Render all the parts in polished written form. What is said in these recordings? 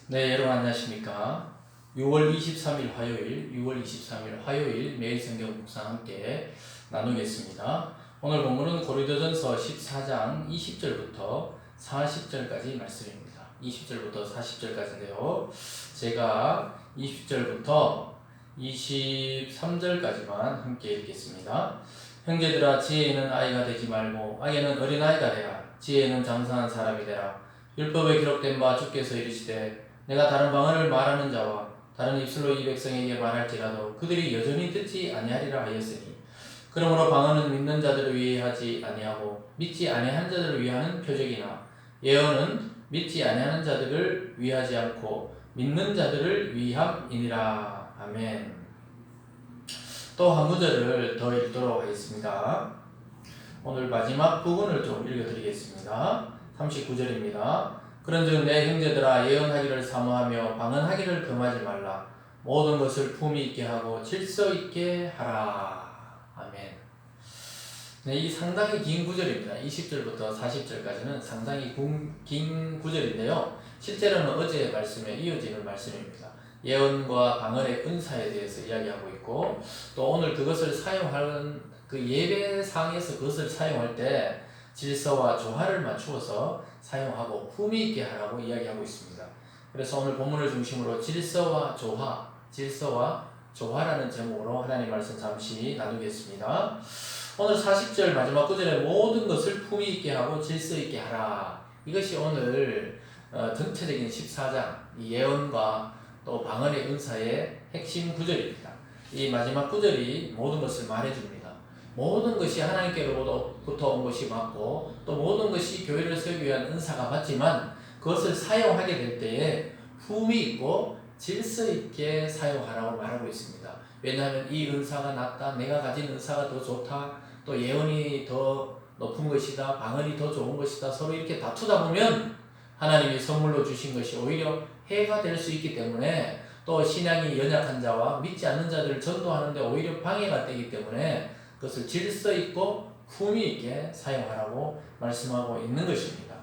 네, 여러분 안녕하십니까? 6월 23일 화요일 매일 성경 묵상 함께 나누겠습니다. 오늘 본문은 고린도전서 14장 20절부터 40절까지 말씀입니다. 20절부터 40절까지인데요. 제가 20절부터 23절까지만 함께 읽겠습니다. 형제들아, 지혜는 아이가 되지 말고 악에는 어린아이가 되라. 지혜는 장성한 사람이 되라. 율법에 기록된 바 주께서 이르시되 내가 다른 방언을 말하는 자와 다른 입술로 이 백성에게 말할지라도 그들이 여전히 듣지 아니하리라 하였으니, 그러므로 방언은 믿는 자들을 위해 하지 아니하고 믿지 아니한 자들을 위하는 표적이나 예언은 믿지 아니하는 자들을 위하지 않고 믿는 자들을 위함이니라. 아멘. 또 한 구절을 더 읽도록 하겠습니다. 오늘 마지막 부분을 좀 읽어드리겠습니다. 39절입니다. 그런즉 내 형제들아, 예언하기를 사모하며 방언하기를 금하지 말라. 모든 것을 품위 있게 하고 질서 있게 하라. 아멘. 네, 이 상당히 긴 구절입니다. 20절부터 40절까지는 상당히 긴 구절인데요. 실제로는 어제의 말씀에 이어지는 말씀입니다. 예언과 방언의 은사에 대해서 이야기하고 있고, 또 오늘 그것을 사용하는 그 예배상에서 그것을 사용할 때 질서와 조화를 맞추어서 사용하고 품위 있게 하라고 이야기하고 있습니다. 그래서 오늘 본문을 중심으로 질서와 조화라는 제목으로 하나님 말씀 잠시 나누겠습니다. 오늘 40절 마지막 구절에 모든 것을 품위 있게 하고 질서 있게 하라. 이것이 오늘 전체적인 14장 이 예언과 또 방언의 은사의 핵심 구절입니다. 이 마지막 구절이 모든 것을 말해줍니다. 모든 것이 하나님께로부터 온 것이 맞고, 또 모든 것이 교회를 세우기 위한 은사가 맞지만 그것을 사용하게 될 때에 품위 있고 질서 있게 사용하라고 말하고 있습니다. 왜냐하면 이 은사가 낫다, 내가 가진 은사가 더 좋다, 또 예언이 더 높은 것이다, 방언이 더 좋은 것이다, 서로 이렇게 다투다 보면 하나님이 선물로 주신 것이 오히려 해가 될 수 있기 때문에, 또 신앙이 연약한 자와 믿지 않는 자들을 전도하는데 오히려 방해가 되기 때문에 그것을 질서 있고 품위 있게 사용하라고 말씀하고 있는 것입니다.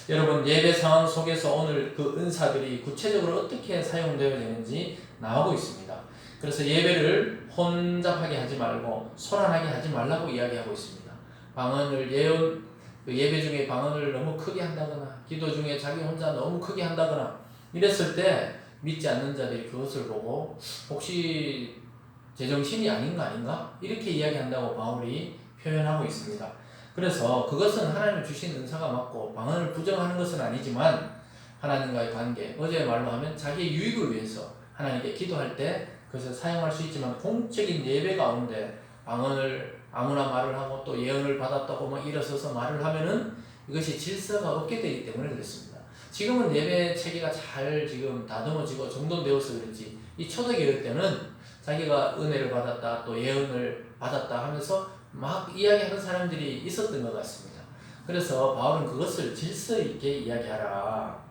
여러분, 예배 상황 속에서 오늘 그 은사들이 구체적으로 어떻게 사용되어야 되는지 나오고 있습니다. 그래서 예배를 혼잡하게 하지 말고 소란하게 하지 말라고 이야기하고 있습니다. 예배 중에 방언을 너무 크게 한다거나 기도 중에 자기 혼자 너무 크게 한다거나 이랬을 때 믿지 않는 자들이 그것을 보고 혹시 제정신이 아닌가 이렇게 이야기한다고 바울이 표현하고 있습니다. 그래서 그것은 하나님 주신 은사가 맞고 방언을 부정하는 것은 아니지만 하나님과의 관계, 어제 말로 하면 자기의 유익을 위해서 하나님께 기도할 때 그것을 사용할 수 있지만, 공적인 예배 가운데 방언을 아무나 말을 하고 또 예언을 받았다고 막 일어서서 말을 하면은 이것이 질서가 없게 되기 때문에 그렇습니다. 지금은 예배 체계가 잘 지금 다듬어지고 정돈되어서 그렇지, 이 초대교회 때는 자기가 은혜를 받았다 또 예언을 받았다 하면서 막 이야기하는 사람들이 있었던 것 같습니다. 그래서 바울은 그것을 질서 있게 이야기하라.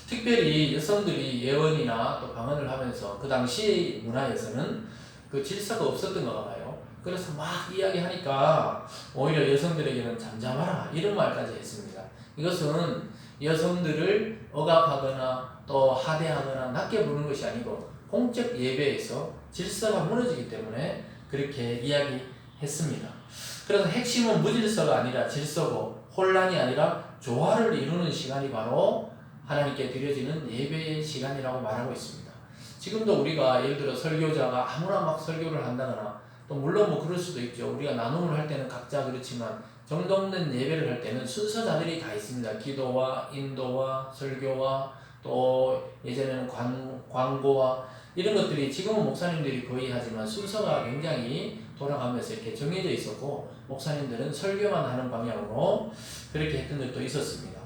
특별히 여성들이 예언이나 또 방언을 하면서 그 당시 문화에서는 그 질서가 없었던 것 같아요. 그래서 막 이야기하니까 오히려 여성들에게는 잠잠하라 이런 말까지 했습니다. 이것은 여성들을 억압하거나 또 하대하거나 낮게 부르는 것이 아니고 공적 예배에서 질서가 무너지기 때문에 그렇게 이야기했습니다. 그래서 핵심은 무질서가 아니라 질서고, 혼란이 아니라 조화를 이루는 시간이 바로 하나님께 드려지는 예배의 시간이라고 말하고 있습니다. 지금도 우리가 예를 들어 설교자가 아무나 막 설교를 한다거나, 또 물론 뭐 그럴 수도 있죠. 우리가 나눔을 할 때는 각자 그렇지만 정돈된 예배를 할 때는 순서자들이 다 있습니다. 기도와 인도와 설교와 또 예전에는 광고와 이런 것들이, 지금은 목사님들이 거의 하지만 순서가 굉장히 돌아가면서 이렇게 정해져 있었고, 목사님들은 설교만 하는 방향으로 그렇게 했던 적도 있었습니다.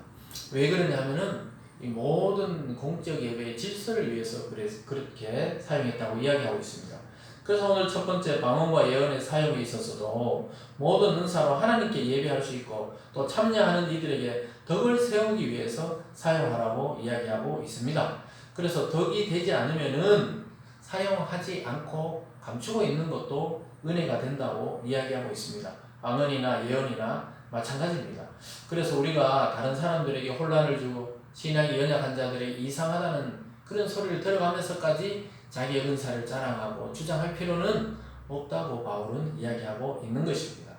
왜 그러냐면은 이 모든 공적 예배의 질서를 위해서 그렇게 사용했다고 이야기하고 있습니다. 그래서 오늘 첫 번째 방언과 예언의 사용에 있어서도 모든 은사로 하나님께 예배할 수 있고, 또 참여하는 이들에게 덕을 세우기 위해서 사용하라고 이야기하고 있습니다. 그래서 덕이 되지 않으면은 사용하지 않고 감추고 있는 것도 은혜가 된다고 이야기하고 있습니다. 방언이나 예언이나 마찬가지입니다. 그래서 우리가 다른 사람들에게 혼란을 주고 신앙이 연약한 자들에게 이상하다는 그런 소리를 들어가면서까지 자기의 은사를 자랑하고 주장할 필요는 없다고 바울은 이야기하고 있는 것입니다.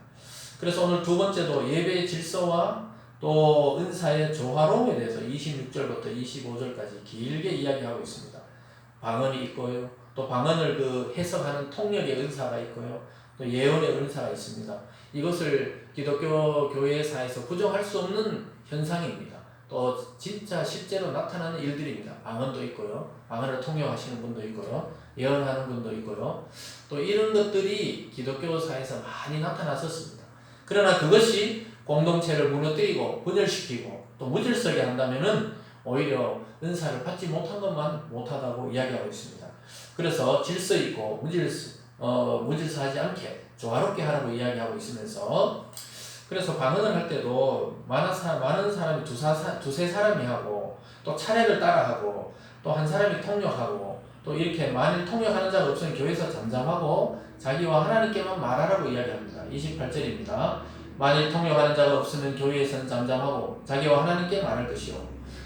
그래서 오늘 두 번째도 예배의 질서와 또 은사의 조화로움에 대해서 26절부터 25절까지 길게 이야기하고 있습니다. 방언이 있고요. 또 방언을 해석하는 통역의 은사가 있고요. 또 예언의 은사가 있습니다. 이것을 기독교 교회사에서 부정할 수 없는 현상입니다. 또 진짜 실제로 나타나는 일들입니다. 방언도 있고요. 방언을 통역하시는 분도 있고요. 예언하는 분도 있고요. 또 이런 것들이 기독교사에서 많이 나타났었습니다. 그러나 그것이 공동체를 무너뜨리고 분열시키고 또 무질서하게 한다면은 오히려 은사를 받지 못한 것만 못하다고 이야기하고 있습니다. 그래서 질서 있고 무질서하지 않게 조화롭게 하라고 이야기하고 있으면서 그래서 방언을 할 때도 많은 사람이 두세 사람이 하고 또 차례를 따라하고 또 한 사람이 통역하고 또 이렇게 만일 통역하는 자가 없으면 교회에서 잠잠하고 자기와 하나님께만 말하라고 이야기합니다. 28절입니다. 만일 통역하는 자가 없으면 교회에서는 잠잠하고 자기와 하나님께 말할 것이요.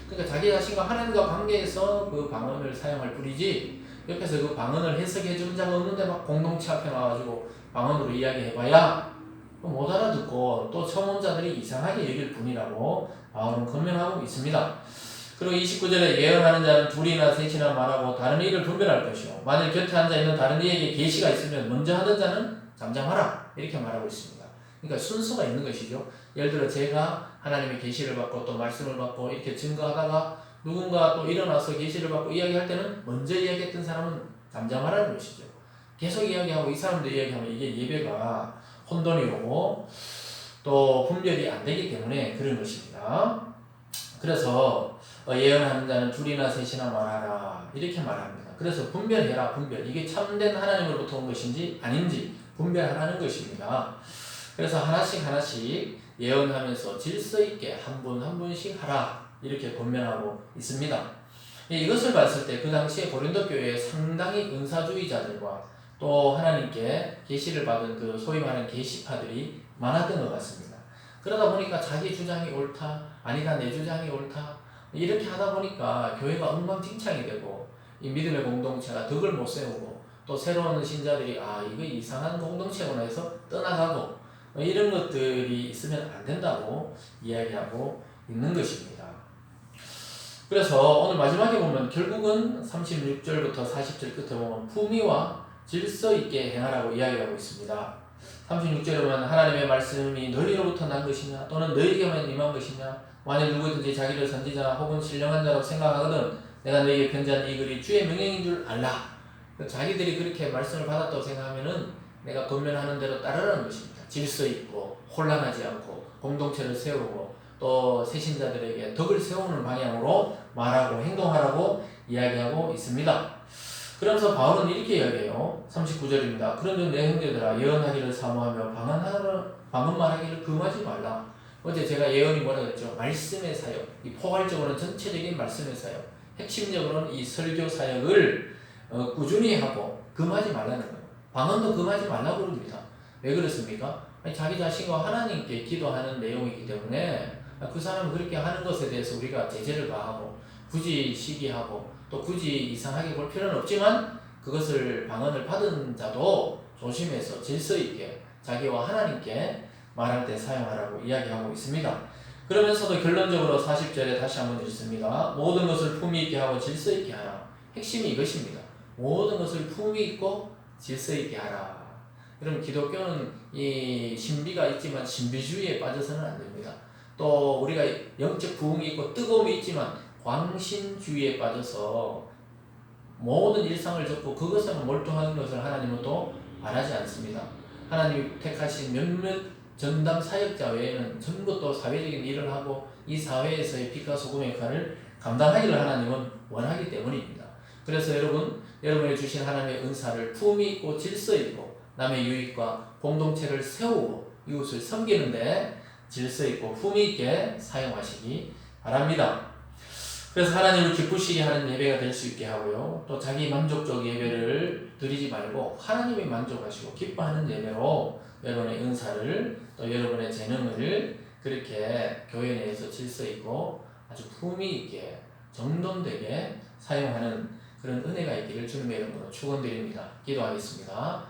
그러니까 자기 자신과 하나님과 관계에서 그 방언을 사용할 뿐이지 옆에서 그 방언을 해석해 주는 자가 없는데 막 공동체 앞에 나와가지고 방언으로 이야기해봐야 못 알아듣고 또 처음 온 자들이 이상하게 여길 뿐이라고 바울은 권면하고 있습니다. 그리고 29절에 예언하는 자는 둘이나 셋이나 말하고 다른 이를 분별할 것이요. 만일 곁에 앉아있는 다른 이에게 계시가 있으면 먼저 하는 자는 잠잠하라 이렇게 말하고 있습니다. 그러니까 순서가 있는 것이죠. 예를 들어 제가 하나님의 계시를 받고 또 말씀을 받고 이렇게 증거하다가 누군가 또 일어나서 계시를 받고 이야기할 때는 먼저 이야기했던 사람은 잠잠하라는 것이죠. 계속 이야기하고 이 사람도 이야기하면 이게 예배가 혼돈이 오고 또 분별이 안 되기 때문에 그런 것입니다. 그래서 예언하는 자는 둘이나 셋이나 말하라 이렇게 말합니다. 그래서 분별해라 분별. 이게 참된 하나님으로부터 온 것인지 아닌지 분별하라는 것입니다. 그래서 하나씩 예언하면서 질서 있게 한 분 한 분씩 하라 이렇게 권면하고 있습니다. 이것을 봤을 때 그 당시에 고린도 교회에 상당히 은사주의자들과 또 하나님께 계시를 받은 그 소위 말하는 계시파들이 많았던 것 같습니다. 그러다 보니까 자기 주장이 옳다, 아니다 내 주장이 옳다 이렇게 하다 보니까 교회가 엉망진창이 되고 이 믿음의 공동체가 덕을 못 세우고 또 새로운 신자들이 이거 이상한 공동체구나 해서 떠나가고 이런 것들이 있으면 안 된다고 이야기하고 있는 것입니다. 그래서 오늘 마지막에 보면 결국은 36절부터 40절 끝에 보면 품위와 질서 있게 행하라고 이야기하고 있습니다. 36절에 보면 하나님의 말씀이 너희로부터 난 것이냐 또는 너희에게만 임한 것이냐 만일 누구든지 자기를 선지자 혹은 신령한 자라고 생각하거든 내가 너희에게 편지한 이 글이 주의 명령인 줄 알라. 자기들이 그렇게 말씀을 받았다고 생각하면은 내가 권면하는 대로 따르라는 것입니다. 질서 있고 혼란하지 않고 공동체를 세우고 또 새신자들에게 덕을 세우는 방향으로 말하고 행동하라고 이야기하고 있습니다. 그러면서 바울은 이렇게 이야기해요. 39절입니다. 그런즉 내 형제들아 예언하기를 사모하며 방언 말하기를 금하지 말라. 어제 제가 예언이 뭐라 그랬죠? 말씀의 사역. 이 포괄적으로는 전체적인 말씀의 사역. 핵심적으로는 이 설교 사역을 꾸준히 하고 금하지 말라는 거예요. 방언도 금하지 말라고 그럽니다. 왜 그렇습니까? 자기 자신과 하나님께 기도하는 내용이기 때문에 그 사람은 그렇게 하는 것에 대해서 우리가 제재를 가하고 굳이 시기하고 또 굳이 이상하게 볼 필요는 없지만 그것을 방언을 받은 자도 조심해서 질서 있게 자기와 하나님께 말할 때 사용하라고 이야기하고 있습니다. 그러면서도 결론적으로 40절에 다시 한번 읽습니다. 모든 것을 품위 있게 하고 질서 있게 하라. 핵심이 이것입니다. 모든 것을 품위 있고 질서 있게 하라. 그럼 기독교는 이 신비가 있지만 신비주의에 빠져서는 안 됩니다. 또 우리가 영적 부흥이 있고 뜨거움이 있지만 광신주의에 빠져서 모든 일상을 접고 그것에만 몰두하는 것을 하나님은 또 바라지 않습니다. 하나님이 택하신 몇몇 전담 사역자 외에는 전부 또 사회적인 일을 하고 이 사회에서의 빛과 소금의 역할을 감당하기를 하나님은 원하기 때문입니다. 그래서 여러분의 주신 하나님의 은사를 품위 있고 질서 있고 남의 유익과 공동체를 세우고 이웃을 섬기는데 질서 있고 품위 있게 사용하시기 바랍니다. 그래서 하나님을 기쁘시게 하는 예배가 될 수 있게 하고요. 또 자기 만족적 예배를 드리지 말고 하나님이 만족하시고 기뻐하는 예배로 여러분의 은사를 또 여러분의 재능을 그렇게 교회 내에서 질서 있고 아주 품위 있게 정돈되게 사용하는 그런 은혜가 있기를 주님의 이름으로 축원드립니다. 기도하겠습니다.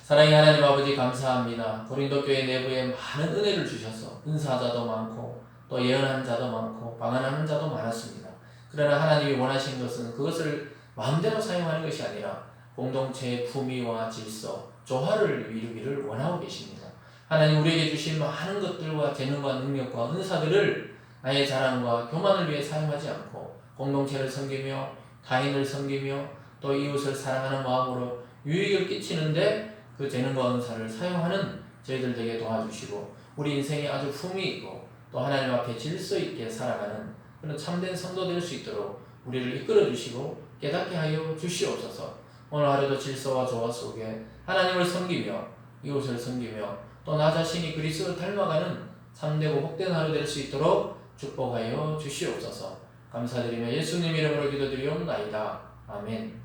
사랑의 하나님 아버지 감사합니다. 고린도 교회 내부에 많은 은혜를 주셔서 은사자도 많고 또 예언하는 자도 많고 방언하는 자도 많았습니다. 그러나 하나님이 원하신 것은 그것을 마음대로 사용하는 것이 아니라 공동체의 품위와 질서, 조화를 이루기를 원하고 계십니다. 하나님 우리에게 주신 많은 것들과 재능과 능력과 은사들을 나의 자랑과 교만을 위해 사용하지 않고 공동체를 섬기며 타인을 섬기며 또 이웃을 사랑하는 마음으로 유익을 끼치는데 그 재능과 은사를 사용하는 저희들 되게 도와주시고 우리 인생에 아주 품위 있고 또 하나님 앞에 질서 있게 살아가는 그런 참된 성도 될 수 있도록 우리를 이끌어 주시고 깨닫게 하여 주시옵소서. 오늘 하루도 질서와 조화 속에 하나님을 섬기며 이웃을 섬기며 또 나 자신이 그리스도를 닮아가는 참되고 복된 하루 될 수 있도록 축복하여 주시옵소서. 감사드리며 예수님 이름으로 기도드리옵나이다. 아멘.